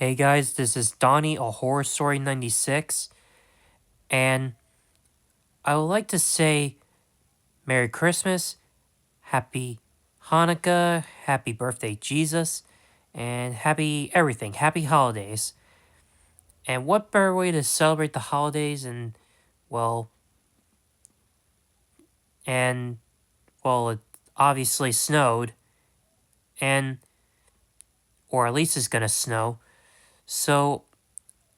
Hey guys, this is Donnie, a Horror Story 96, and I would like to say Merry Christmas, Happy Hanukkah, Happy Birthday Jesus, and Happy everything, Happy Holidays. And what better way to celebrate the holidays well, and, it obviously snowed, and, or at least it's gonna snow, so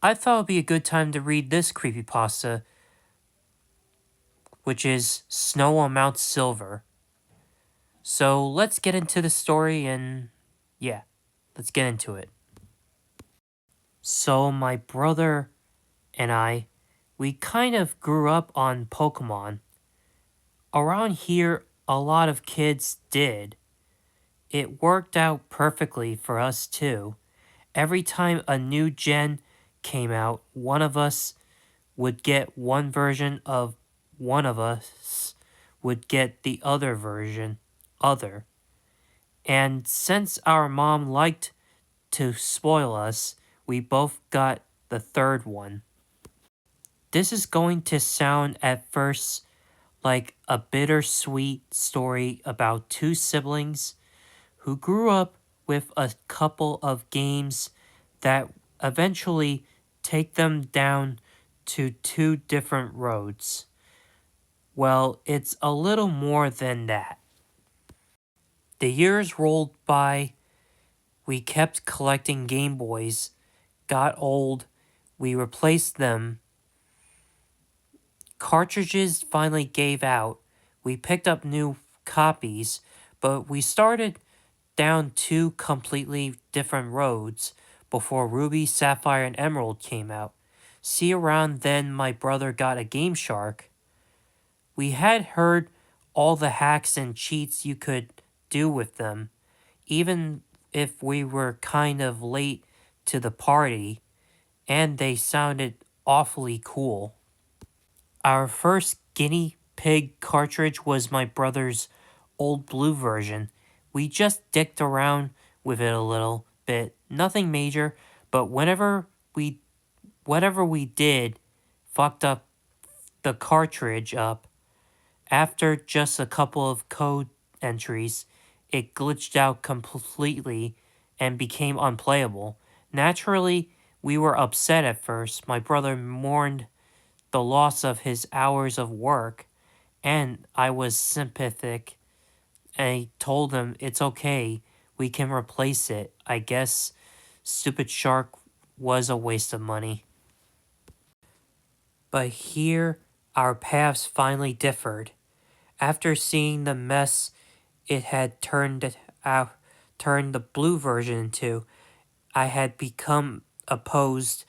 I thought it would be a good time to read this creepypasta, which is Snow on Mount Silver. So let's get into the story and yeah, let's get into it. So my brother and we kind of grew up on Pokemon. Around here, a lot of kids did. It worked out perfectly for us too. Every time a new gen came out, one of us would get one version of one of us would get the other version, other. And since our mom liked to spoil us, we both got the third one. This is going to sound at first like a bittersweet story about two siblings who grew up with a couple of games that eventually take them down to two different roads. Well, it's a little more than that. The years rolled by, we kept collecting Game Boys, got old, we replaced them. Cartridges finally gave out. We picked up new copies, but we started down two completely different roads before Ruby, Sapphire, and Emerald came out. See, around then, my brother got a Game Shark. We had heard all the hacks and cheats you could do with them, even if we were kind of late to the party, and they sounded awfully cool. Our first guinea pig cartridge was my brother's old blue version. We just dicked around with it a little bit, nothing major, but whatever we did fucked up the cartridge up. After just a couple of code entries, it glitched out completely and became unplayable. Naturally, we were upset at first. My brother mourned the loss of his hours of work, and I was sympathetic. I told him it's okay, we can replace it. I guess Stupid Shark was a waste of money. But here, our paths finally differed. After seeing the mess it had turned the blue version into, I had become opposed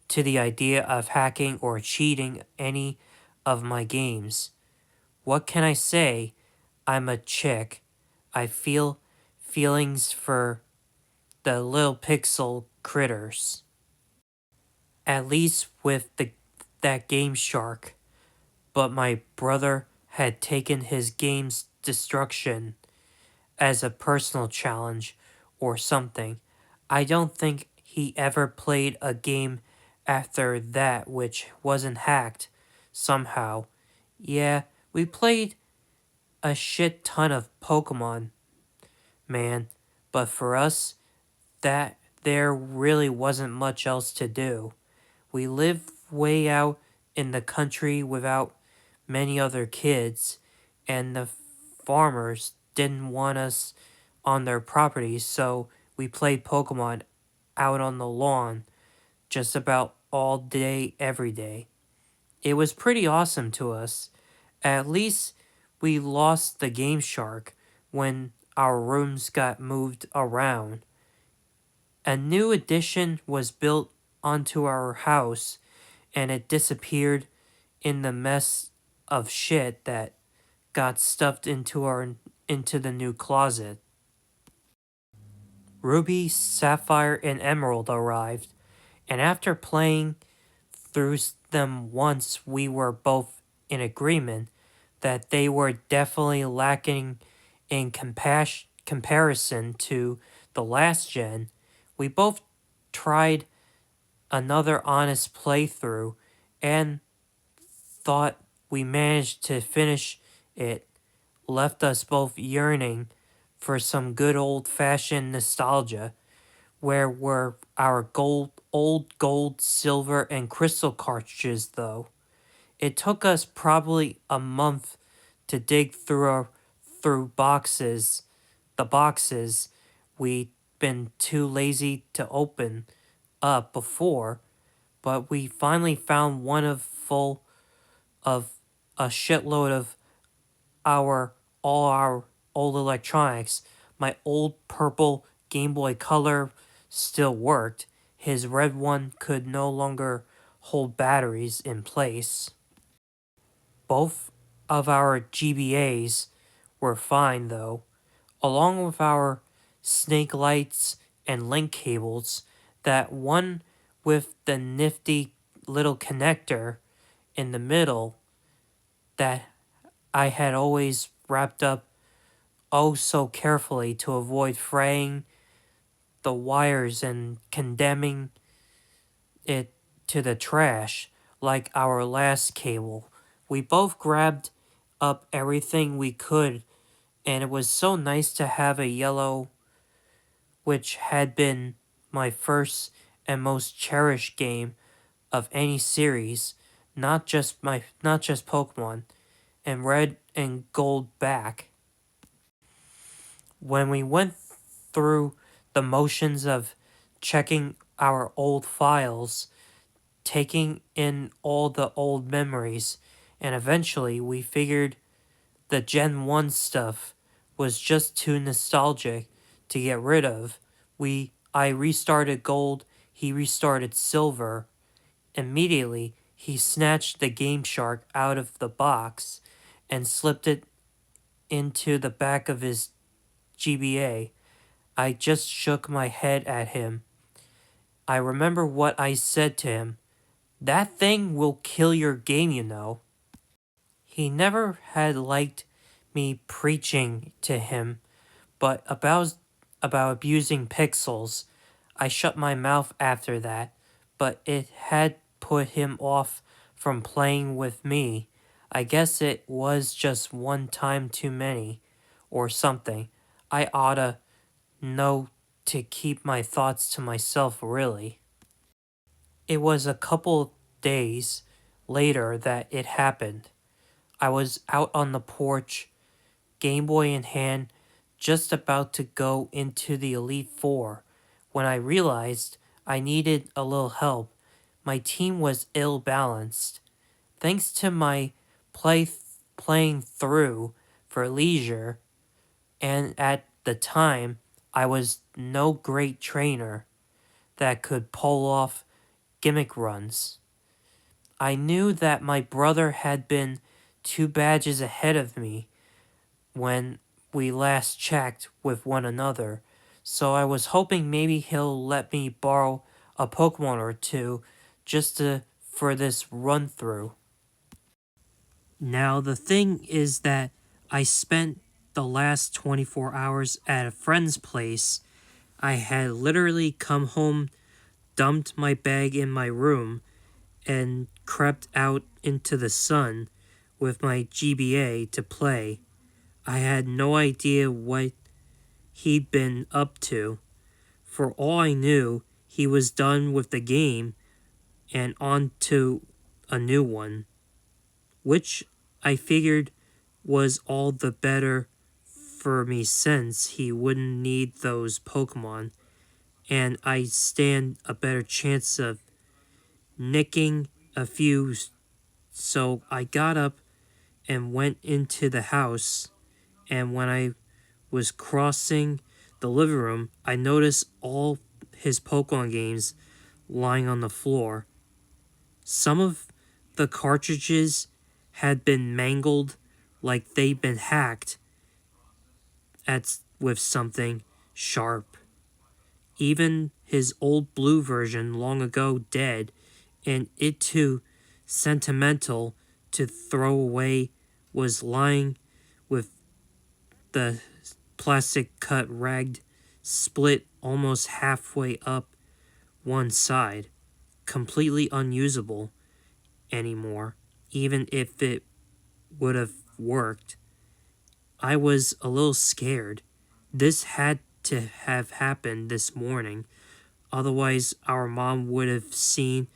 to the idea of hacking or cheating any of my games. What can I say? I'm a chick. I feel feelings for the little pixel critters. At least with that Game Shark. But my brother had taken his game's destruction as a personal challenge or something. I don't think he ever played a game after that which wasn't hacked somehow. Yeah, we played a shit ton of Pokemon, man, but for us, that there really wasn't much else to do. We lived way out in the country without many other kids, and the farmers didn't want us on their properties, so we played Pokemon out on the lawn just about all day, every day. It was pretty awesome to us. At least we lost the Game Shark when our rooms got moved around. A new addition was built onto our house, and it disappeared in the mess of shit that got stuffed into the new closet. Ruby, Sapphire, and Emerald arrived, and after playing through them once, we were both in agreement that they were definitely lacking in comparison to the last gen. We both tried another honest playthrough and thought we managed to finish it left us both yearning for some good old-fashioned nostalgia. Where were our old gold, silver, and crystal cartridges, though? It took us probably a month to dig through the boxes we'd been too lazy to open up before, but we finally found one full of a shitload of all our old electronics. My old purple Game Boy Color still worked. His red one could no longer hold batteries in place. Both of our GBAs were fine though, along with our snake lights and link cables. That one with the nifty little connector in the middle that I had always wrapped up oh so carefully to avoid fraying the wires and condemning it to the trash like our last cable. We both grabbed up everything we could, and it was so nice to have a yellow, which had been my first and most cherished game of any series, not just Pokemon, and red and gold back. When we went through the motions of checking our old files, taking in all the old memories, and eventually we figured the Gen 1 stuff was just too nostalgic to get rid of. I restarted gold, he restarted silver. Immediately, he snatched the Game Shark out of the box and slipped it into the back of his GBA. I just shook my head at him. I remember what I said to him. That thing will kill your game, you know. He never had liked me preaching to him, but about abusing pixels, I shut my mouth after that, but it had put him off from playing with me. I guess it was just one time too many, or something. I oughta know to keep my thoughts to myself, really. It was a couple days later that it happened. I was out on the porch, Game Boy in hand, just about to go into the Elite Four, when I realized I needed a little help. My team was ill balanced. Thanks to my playing through for leisure, and at the time, I was no great trainer that could pull off gimmick runs. I knew that my brother had been 2 badges ahead of me when we last checked with one another, so I was hoping maybe he'll let me borrow a Pokemon or two for this run through. Now, the thing is that I spent the last 24 hours at a friend's place. I had literally come home, dumped my bag in my room, and crept out into the sun with my GBA to play. I had no idea what he'd been up to. For all I knew, he was done with the game and on to a new one, which I figured was all the better for me since he wouldn't need those Pokemon, and I stand a better chance of nicking a few. So I got up and went into the house, and when I was crossing the living room, I noticed all his Pokemon games lying on the floor. Some of the cartridges had been mangled like they'd been hacked with something sharp. Even his old blue version, long ago dead, and it too sentimental to throw away, was lying with the plastic cut ragged, split almost halfway up one side, completely unusable anymore, even if it would have worked. I was a little scared. This had to have happened this morning, otherwise, our mom would have seen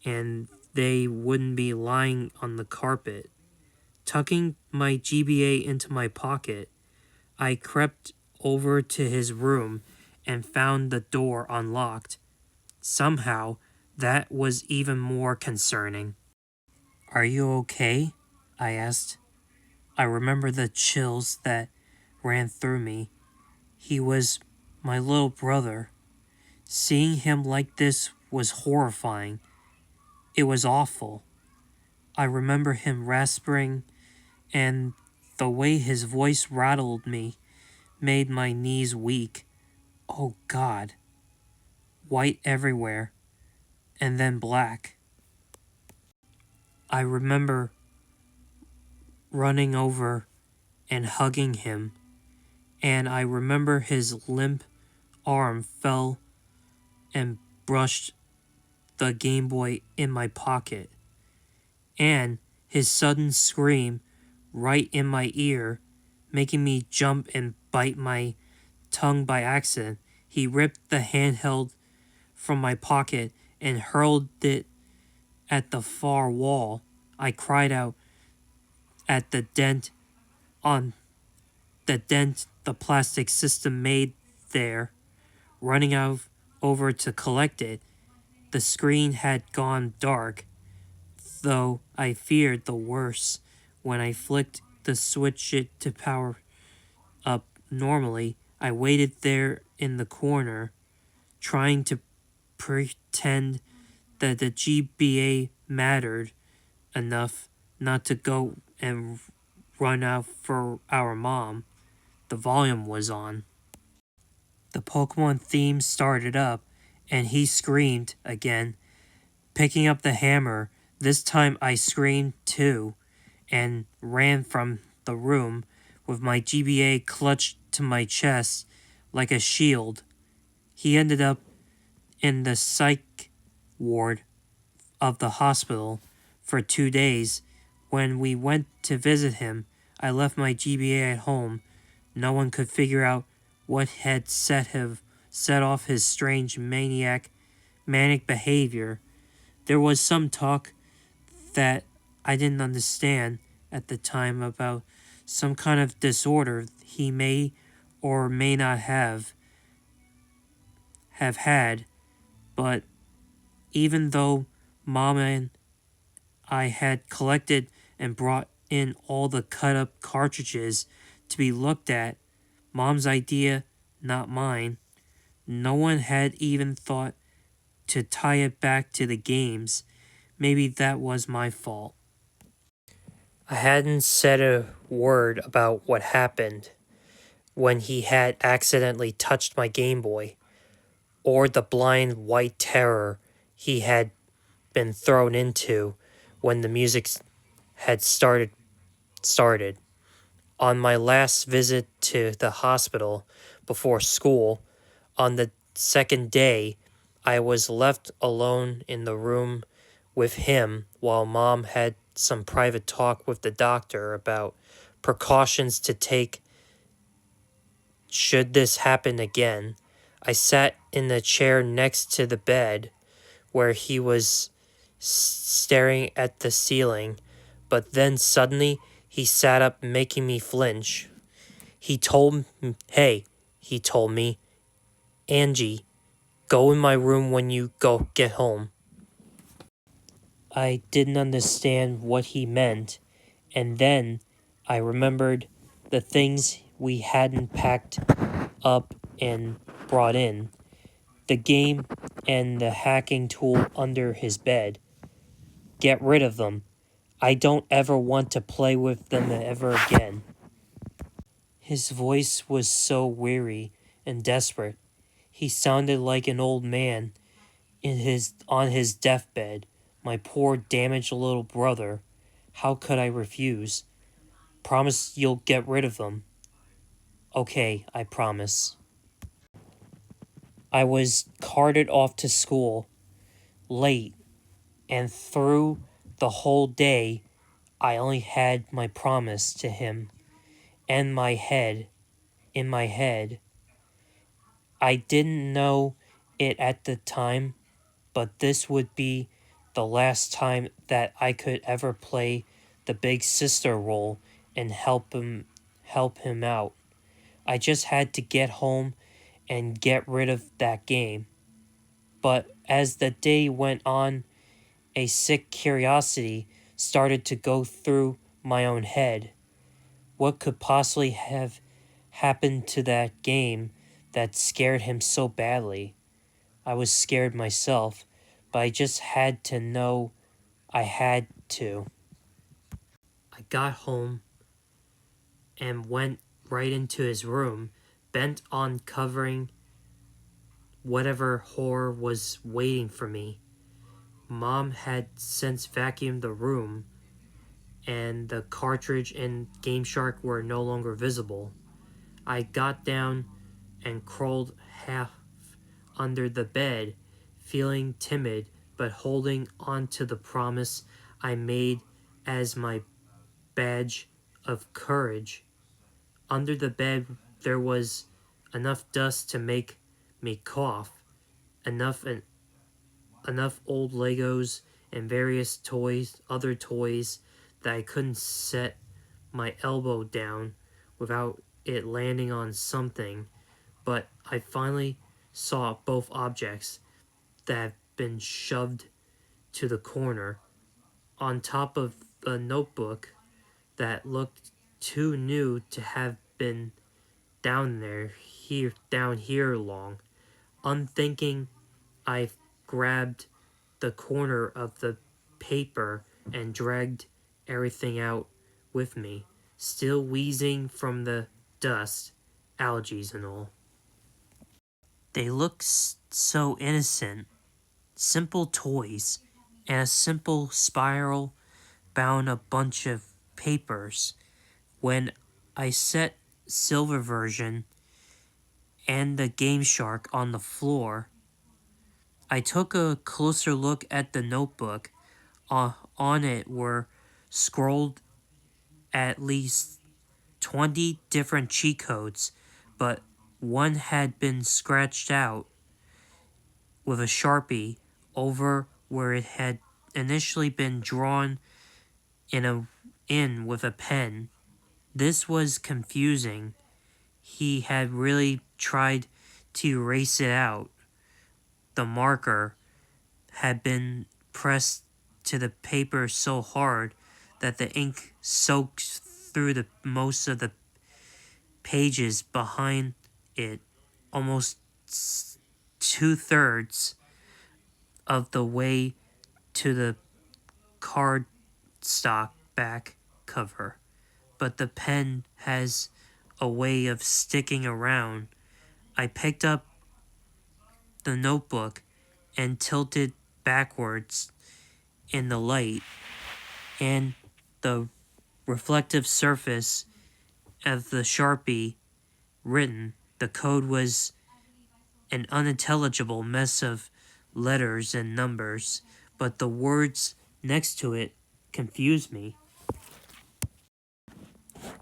and they wouldn't be lying on the carpet. Tucking my GBA into my pocket, I crept over to his room and found the door unlocked. Somehow, that was even more concerning. "Are you okay?" I asked. I remember the chills that ran through me. He was my little brother. Seeing him like this was horrifying. It was awful. I remember him rasping, and the way his voice rattled me made my knees weak. Oh God. White everywhere, and then black. I remember running over and hugging him, and I remember his limp arm fell and brushed the Game Boy in my pocket, and his sudden scream right in my ear, making me jump and bite my tongue by accident. He ripped the handheld from my pocket and hurled it at the far wall. I cried out at on the dent the plastic system made there, running out over to collect it. The screen had gone dark, though I feared the worst when I flicked the switch it to power up normally. I waited there in the corner, trying to pretend that the GBA mattered enough not to go and run out for our mom. The volume was on. The Pokemon theme started up, and he screamed again, picking up the hammer. This time I screamed too, and ran from the room with my GBA clutched to my chest like a shield. He ended up in the psych ward of the hospital for 2 days. When we went to visit him, I left my GBA at home. No one could figure out what had set off his strange manic behavior. There was some talk that I didn't understand at the time about some kind of disorder he may or may not have had, but even though Mom and I had collected and brought in all the cut up cartridges to be looked at, Mom's idea, not mine, no one had even thought to tie it back to the games. Maybe that was my fault. I hadn't said a word about what happened when he had accidentally touched my Game Boy, or the blind white terror he had been thrown into when the music had started. On my last visit to the hospital before school, on the second day, I was left alone in the room with him while Mom had some private talk with the doctor about precautions to take should this happen again. I sat in the chair next to the bed where he was staring at the ceiling, but then suddenly he sat up, making me flinch. Hey, he told me, "Angie, go in my room when you get home." I didn't understand what he meant, and then I remembered the things we hadn't packed up and brought in, the game and the hacking tool under his bed. Get rid of them. I don't ever want to play with them ever again. His voice was so weary and desperate. He sounded like an old man on his deathbed. My poor damaged little brother. How could I refuse? Promise you'll get rid of them. Okay, I promise. I was carted off to school late, and through the whole day, I only had my promise to him and in my head. I didn't know it at the time, but this would be the last time that I could ever play the big sister role and help him out. I just had to get home and get rid of that game. But as the day went on, a sick curiosity started to go through my own head. What could possibly have happened to that game that scared him so badly? I was scared myself, but I just had to know I had to. I got home and went right into his room, bent on covering whatever horror was waiting for me. Mom had since vacuumed the room, and the cartridge and Game Shark were no longer visible. I got down and crawled half under the bed, feeling timid but holding on to the promise I made as my badge of courage. Under the bed there was enough dust to make me cough, enough enough old Legos and various other toys that I couldn't set my elbow down without it landing on something, but I finally saw both objects that had been shoved to the corner on top of a notebook that looked too new to have been down here long. Unthinking, I grabbed the corner of the paper and dragged everything out with me, still wheezing from the dust, allergies and all. They look so innocent, simple toys, and a simple spiral bound a bunch of papers. When I set Silver version and the Game Shark on the floor, I took a closer look at the notebook. On it were scrolled at least 20 different cheat codes, but one had been scratched out with a Sharpie over where it had initially been drawn in with a pen. This was confusing. He had really tried to erase it out. The marker had been pressed to the paper so hard that the ink soaked through the most of the pages behind it, almost 2/3 of the way to the cardstock back cover. But the pen has a way of sticking around. I picked up the notebook and tilted backwards in the light, and the reflective surface of the Sharpie written. The code was an unintelligible mess of letters and numbers, but the words next to it confused me.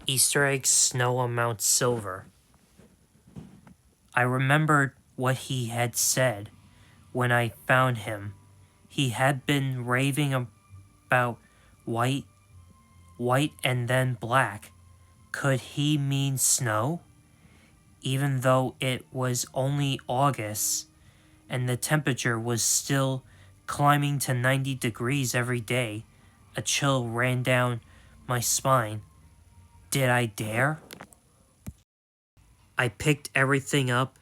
Easter egg snow on Mount Silver. I remembered what he had said when I found him. He had been raving about white, white and then black. Could he mean snow? Even though it was only August and the temperature was still climbing to 90 degrees every day, a chill ran down my spine. Did I dare? I picked everything up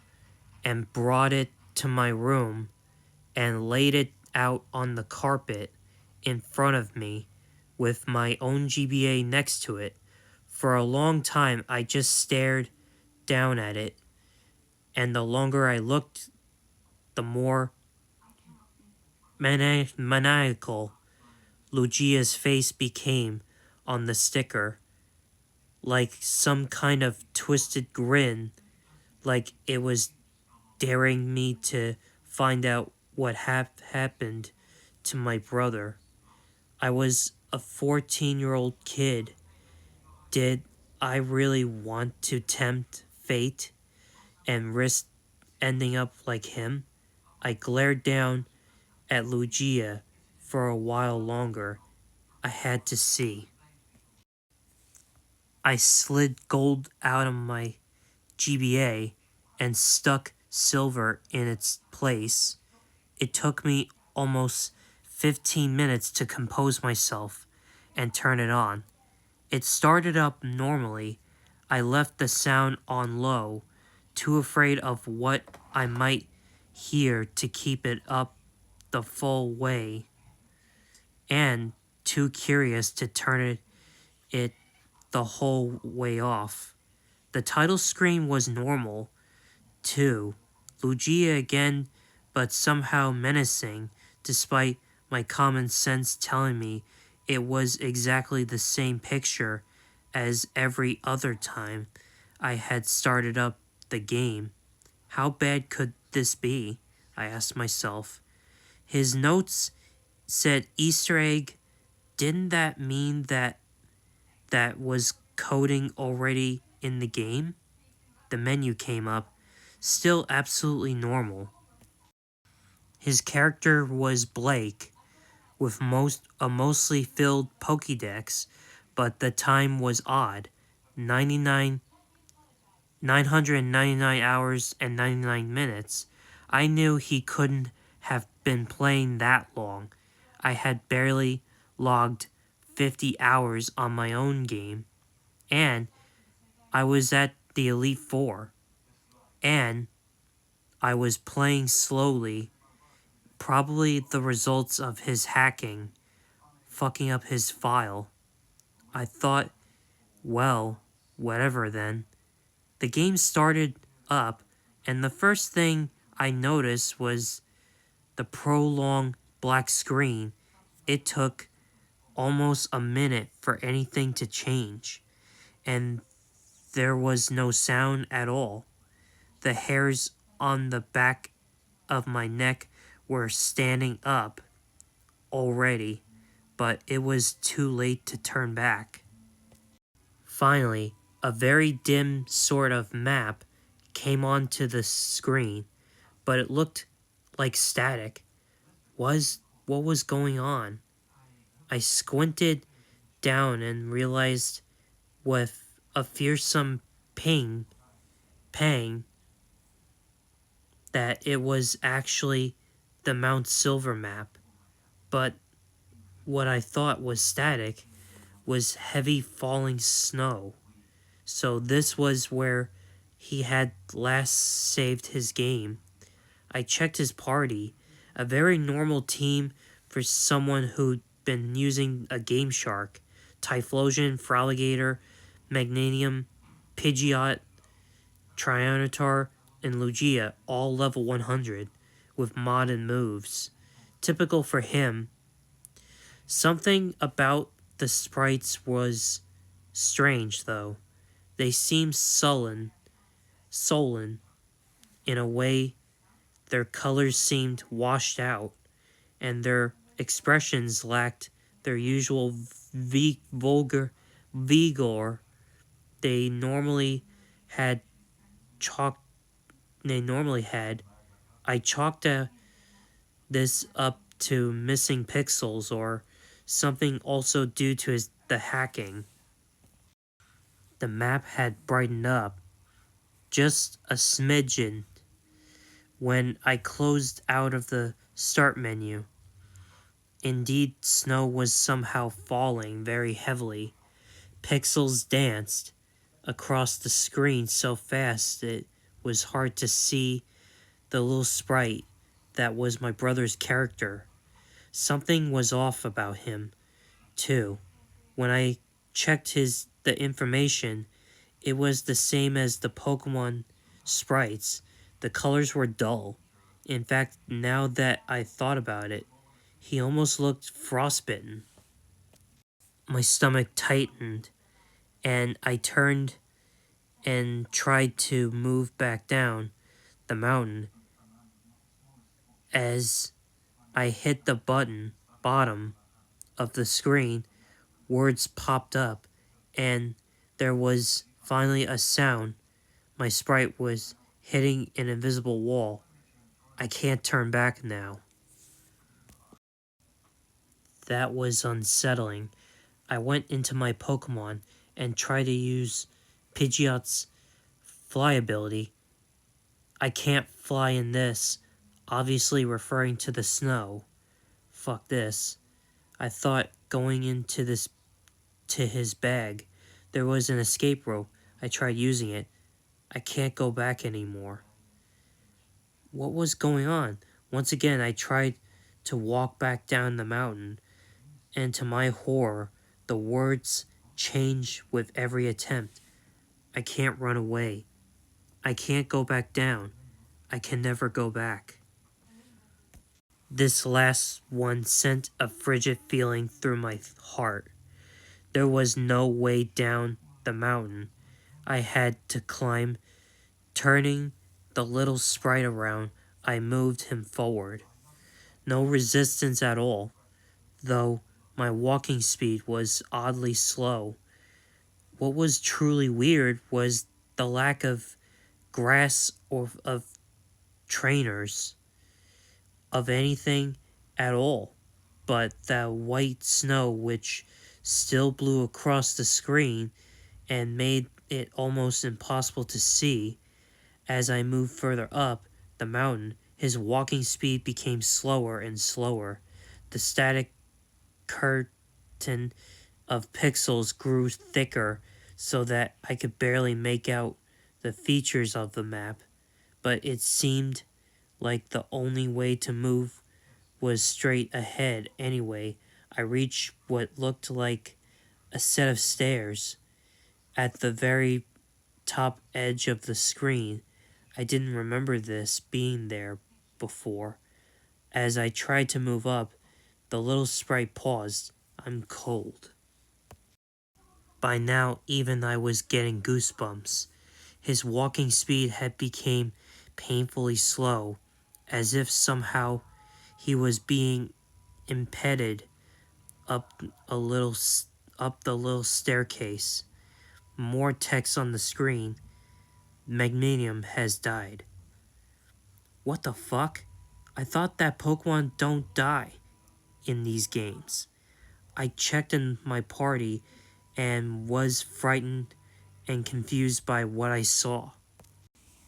and brought it to my room and laid it out on the carpet in front of me with my own GBA next to it. For a long time, I just stared down at it, and the longer I looked, the more maniacal Luigi's face became on the sticker, like some kind of twisted grin, like it was daring me to find out what happened to my brother. I was a 14-year-old kid. Did I really want to tempt fate and risk ending up like him? I glared down at Lugia for a while longer. I had to see. I slid gold out of my GBA and stuck silver in its place. It took me almost 15 minutes to compose myself and turn it on. It started up normally. I left the sound on low, too afraid of what I might hear to keep it up the full way, and too curious to turn it the whole way off. The title screen was normal, too. Lugia again, but somehow menacing, despite my common sense telling me it was exactly the same picture as every other time I had started up the game. How bad could this be? I asked myself. His notes said Easter egg. Didn't that mean that was coding already in the game? The menu came up, still absolutely normal. His character was Blake, with a mostly filled Pokédex, but the time was odd. 99, 999 hours and 99 minutes. I knew he couldn't have been playing that long. I had barely logged 50 hours on my own game, and I was at the Elite Four, and I was playing slowly, probably the results of his hacking, fucking up his file. I thought, well, whatever then. The game started up, and the first thing I noticed was the prolonged black screen. It took almost a minute for anything to change, and there was no sound at all. The hairs on the back of my neck were standing up already, but it was too late to turn back. Finally, a very dim sort of map came onto the screen, but it looked like static. What was going on? I squinted down and realized with a fearsome pang that it was actually the Mount Silver map, but what I thought was static was heavy falling snow. So this was where he had last saved his game. I checked his party, a very normal team for someone who'd been using a Game Shark. Typhlosion, Fraligator, Magnanium, Pidgeot, Trianatar, and Lugia, all level 100, with mod and moves. Typical for him. Something about the sprites was strange, though. They seemed sullen in a way. Their colors seemed washed out, and their expressions lacked their usual vulgar vigor. They normally had chalk. They normally had. I chalked this up to missing pixels or something, also due to the hacking. The map had brightened up just a smidgen when I closed out of the start menu. Indeed, snow was somehow falling very heavily. Pixels danced across the screen so fast it was hard to see the little sprite that was my brother's character. Something was off about him, too. When I checked the information, it was the same as the Pokemon sprites. The colors were dull. In fact, now that I thought about it, he almost looked frostbitten. My stomach tightened, and I turned and tried to move back down. the mountain. As I hit the bottom of the screen, words popped up, and there was finally a sound. My sprite was hitting an invisible wall. I can't turn back now. That was unsettling. I went into my Pokemon and tried to use Pidgeot's fly ability. I can't fly in this, obviously referring to the snow. Fuck this. I thought going into this to his bag. There was an escape rope. I tried using it. I can't go back anymore. What was going on? Once again, I tried to walk back down the mountain, and to my horror, the words change with every attempt. I can't run away. I can't go back down. I can never go back. This last one sent a frigid feeling through my heart. There was no way down the mountain. I had to climb. Turning the little sprite around, I moved him forward. No resistance at all, though my walking speed was oddly slow. What was truly weird was the lack of grass or of trainers, of anything at all, but that white snow which still blew across the screen and made it almost impossible to see. As I moved further up the mountain, his walking speed became slower and slower. The static curtain of pixels grew thicker so that I could barely make out the features of the map, but it seemed like the only way to move was straight ahead anyway. I reached what looked like a set of stairs at the very top edge of the screen. I didn't remember this being there before. As I tried to move up, the little sprite paused. I'm cold. By now, even I was getting goosebumps. His walking speed had become painfully slow, as if somehow he was being impeded up up the little staircase. More text on the screen. Magnesium has died. What the fuck? I thought that Pokemon don't die in these games. I checked in my party and was frightened and confused by what I saw.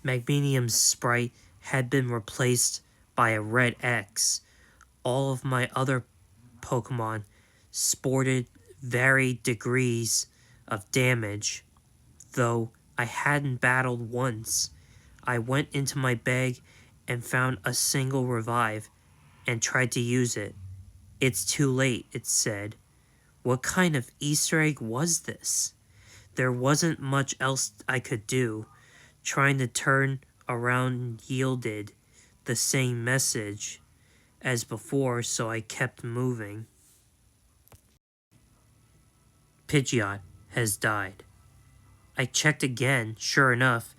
Magnesium's sprite had been replaced by a red X. All of my other Pokemon sported varied degrees of damage, though I hadn't battled once. I went into my bag and found a single revive and tried to use it. It's too late, it said. What kind of Easter egg was this? There wasn't much else I could do. Trying to turn around yielded the same message as before, so I kept moving. Pidgeot has died. I checked again. Sure enough,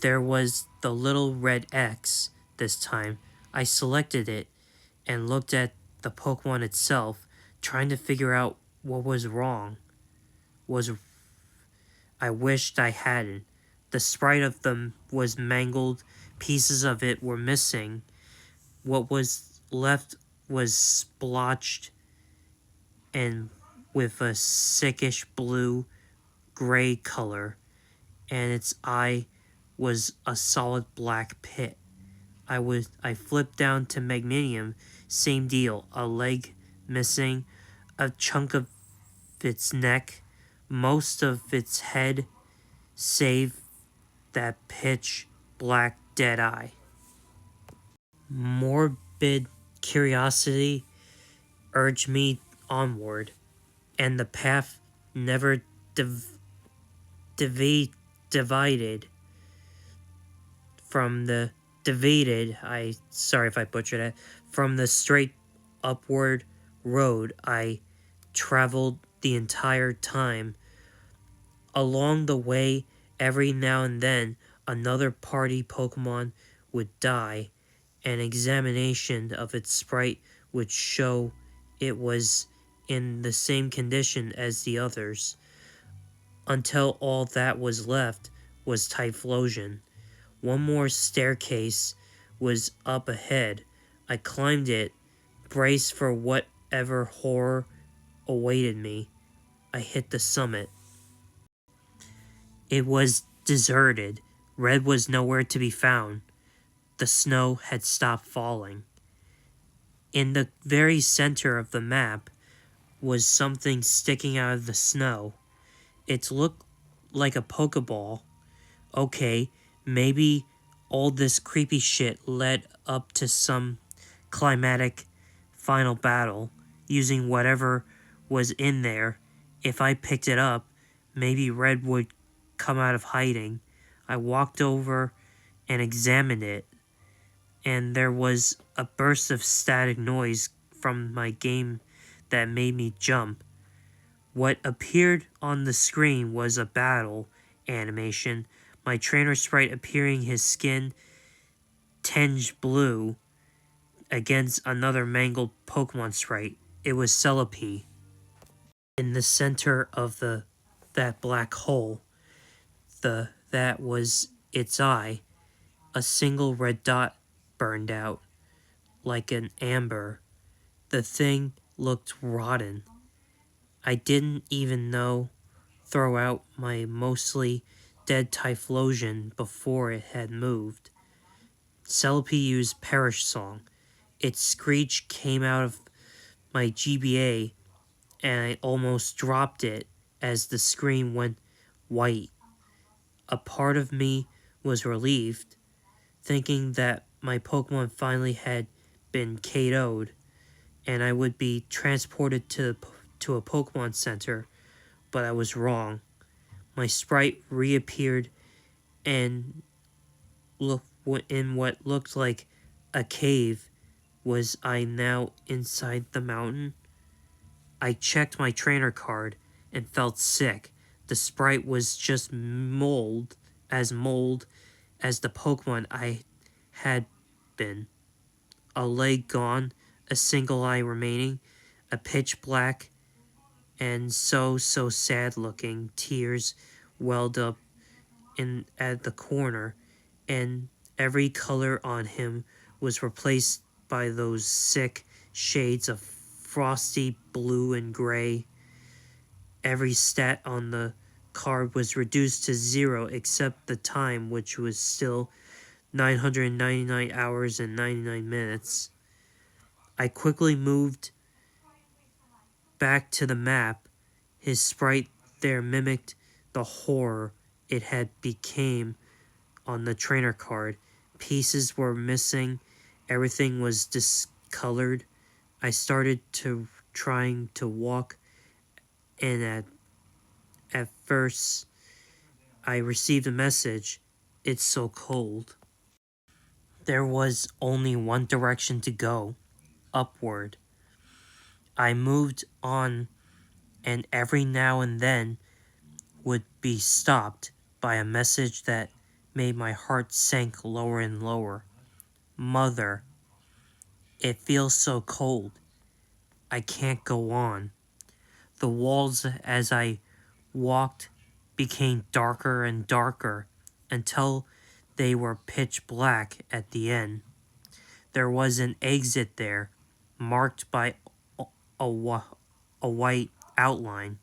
there was the little red X this time. I selected it and looked at the Pokemon itself, trying to figure out what was wrong. I wished I hadn't. The sprite of them was mangled, pieces of it were missing. What was left was splotched and with a sickish blue-gray color, and its eye was a solid black pit. I flipped down to Magnesium, same deal, a leg missing, a chunk of its neck, most of its head, save that pitch black dead eye. Morbid curiosity urged me onward, and the path never divided from the sorry if I butchered it, from the straight upward road I traveled the entire time. Along the way, every now and then, another party Pokemon would die. An examination of its sprite would show it was in the same condition as the others, until all that was left was Typhlosion. One more staircase was up ahead. I climbed it, braced for whatever horror awaited me. I hit the summit. It was deserted. Red was nowhere to be found. The snow had stopped falling. In the very center of the map was something sticking out of the snow. It looked like a Pokeball. Okay, maybe all this creepy shit led up to some climatic final battle, using whatever was in there. If I picked it up, maybe Red would come out of hiding. I walked over and examined it, and there was a burst of static noise from my game that made me jump. What appeared on the screen was a battle animation, my trainer sprite appearing his skin tinged blue against another mangled Pokemon sprite. It was Celebi. In the center of that black hole, that was its eye. A single red dot burned out like an amber. The thing looked rotten. I didn't even throw out my mostly dead Typhlosion before it had moved. Celebi used Perish Song. Its screech came out of my GBA, and I almost dropped it as the screen went white. A part of me was relieved, thinking that my Pokemon finally had been KO'd, and I would be transported to a Pokemon Center, but I was wrong. My sprite reappeared and in what looked like a cave. Was I now inside the mountain? I checked my trainer card and felt sick. The sprite was just mold as the Pokemon I had been. A leg gone, a single eye remaining, a pitch black and so sad looking. Tears welled up at the corner, and every color on him was replaced by those sick shades of frosty blue and gray. Every stat on the card was reduced to 0 except the time, which was still 999 hours and 99 minutes. I quickly moved back to the map. His sprite there mimicked the horror it had became on the trainer card. Pieces were missing. Everything was discolored. I started trying to walk, and at first I received a message. It's so cold. There was only one direction to go, upward. I moved on, and every now and then would be stopped by a message that made my heart sink lower and lower. Mother, it feels so cold. I can't go on. The walls as I walked became darker and darker until they were pitch black at the end. There was an exit there, marked by a white outline.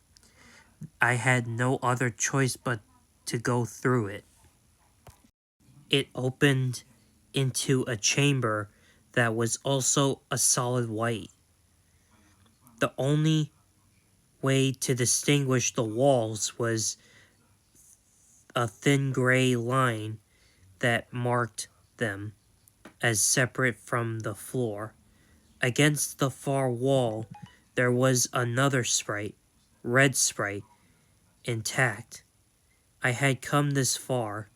I had no other choice but to go through it. It opened into a chamber that was also a solid white. The only way to distinguish the walls was a thin gray line that marked them as separate from the floor. Against the far wall, there was another sprite, red sprite, intact. I had come this far.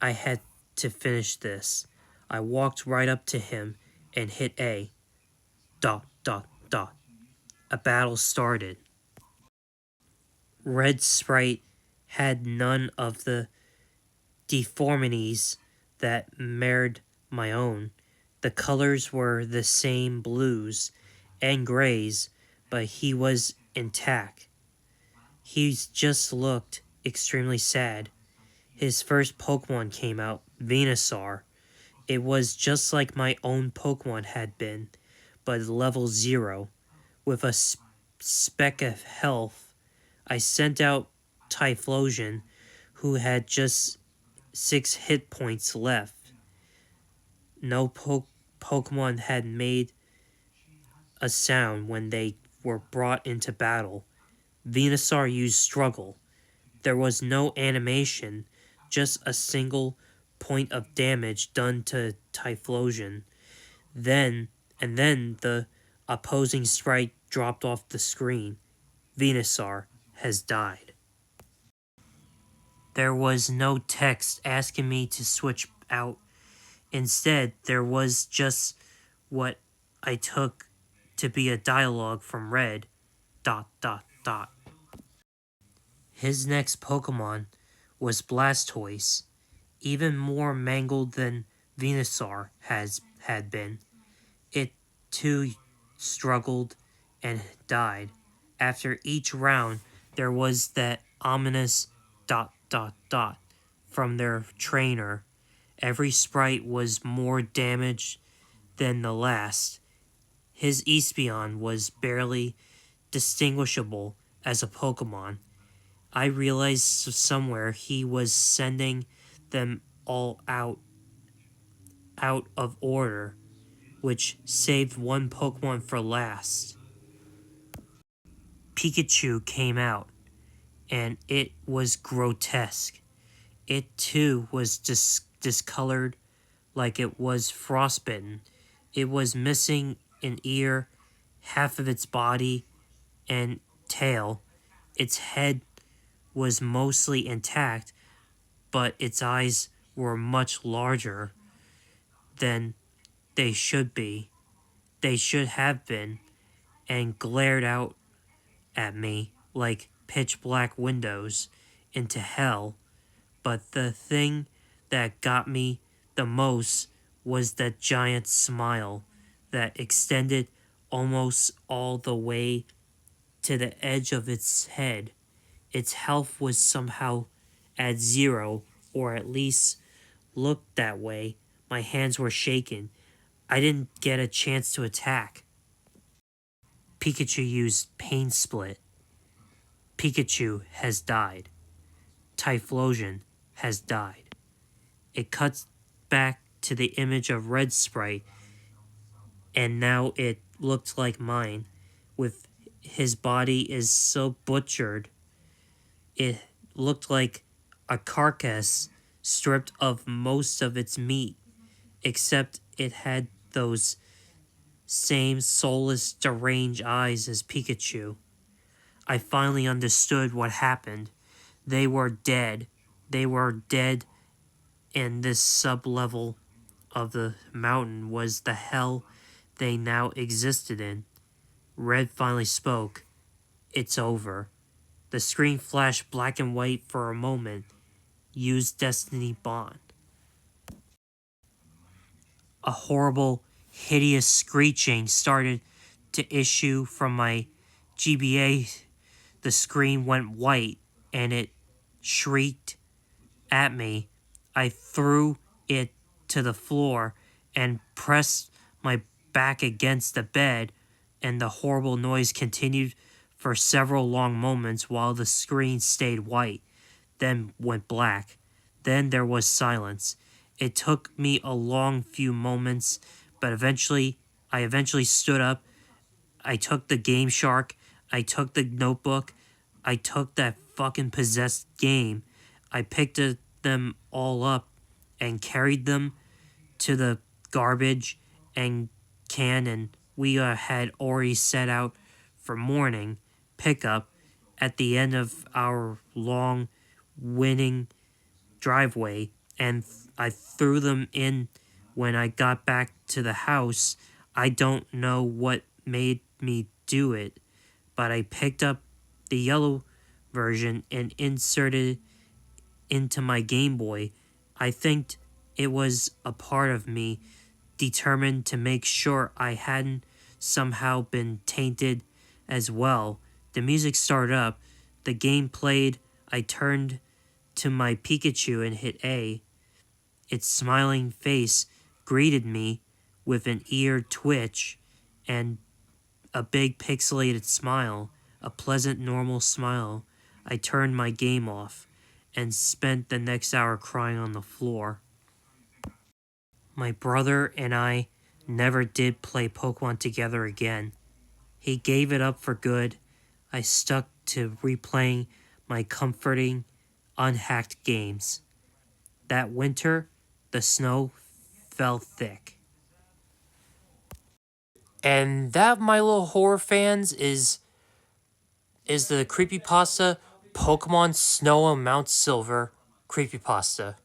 I had to finish this. I walked right up to him and hit A. Dot, dot, dot. A battle started. Red sprite had none of the deformities that mirrored my own. The colors were the same blues and grays, but he was intact. He just looked extremely sad. His first Pokemon came out, Venusaur. It was just like my own Pokemon had been, but level 0. With a speck of health, I sent out Typhlosion, who had just 6 hit points left. No Pokemon had made a sound when they were brought into battle. Venusaur used Struggle. There was no animation, just a single point of damage done to Typhlosion. Then the opposing sprite dropped off the screen. Venusaur has died. There was no text asking me to switch out. Instead, there was just what I took to be a dialogue from Red. ... His next Pokemon was Blastoise, even more mangled than Venusaur had been. It too struggled and died. After each round, there was that ominous ... from their trainer. Every sprite was more damaged than the last. His Espeon was barely distinguishable as a Pokemon. I realized somewhere he was sending them all out of order, which saved one Pokemon for last. Pikachu came out, and it was grotesque. It too was discolored like it was frostbitten. It was missing an ear, half of its body and tail. Its head was mostly intact, but its eyes were much larger than they should be. They should have been, and glared out at me like pitch black windows into hell. But the thing that got me the most was that giant smile that extended almost all the way to the edge of its head. Its health was somehow at 0, or at least looked that way. My hands were shaking. I didn't get a chance to attack. Pikachu used Pain Split. Pikachu has died. Typhlosion has died. It cuts back to the image of Red Sprite, and now it looked like mine, with his body is so butchered. It looked like a carcass stripped of most of its meat, except it had those same soulless, deranged eyes as Pikachu. I finally understood what happened. They were dead. They were dead, and this sub-level of the mountain was the hell they now existed in. Red finally spoke. It's over. The screen flashed black and white for a moment. Use Destiny Bond. A horrible, hideous screeching started to issue from my GBA. The screen went white, and it shrieked at me. I threw it to the floor and pressed my back against the bed, and the horrible noise continued for several long moments while the screen stayed white, then went black. Then there was silence. It took me a long few moments, but I eventually stood up. I took the Game Shark. I took the notebook. I took that fucking possessed game. I picked them all up and carried them to the garbage and can, and we had already set out for morning pickup at the end of our long winning driveway, and I threw them in when I got back to the house. I don't know what made me do it, but I picked up the yellow version and inserted it into my Game Boy. I think It was a part of me determined to make sure I hadn't somehow been tainted as well. The music started up, the game played, I turned to my Pikachu and hit A. Its smiling face greeted me with an ear twitch and a big pixelated smile, a pleasant normal smile. I turned my game off and spent the next hour crying on the floor. My brother and I never did play Pokemon together again. He gave it up for good. I stuck to replaying my comforting, unhacked games. That winter, the snow fell thick. And that, my little horror fans, is the creepypasta Pokemon Snow on Mount Silver creepypasta.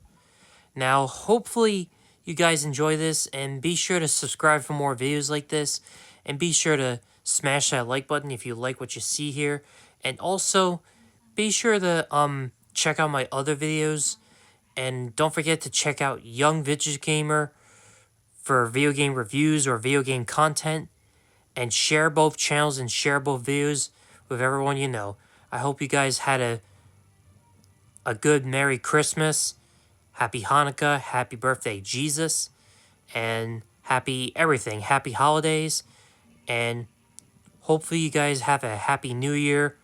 Now, hopefully, you guys enjoy this, and be sure to subscribe for more videos like this, and be sure to smash that like button if you like what you see here, and also be sure to check out my other videos, and don't forget to check out Young Vintage Gamer for video game reviews or video game content, and share both channels and share both videos with everyone you know. I hope you guys had a good Merry Christmas, Happy Hanukkah, Happy Birthday Jesus, and happy everything, Happy Holidays, and hopefully you guys have a Happy New Year.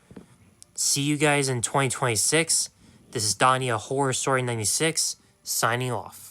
See you guys in 2026. This is Donnie, a Horror Story 96, signing off.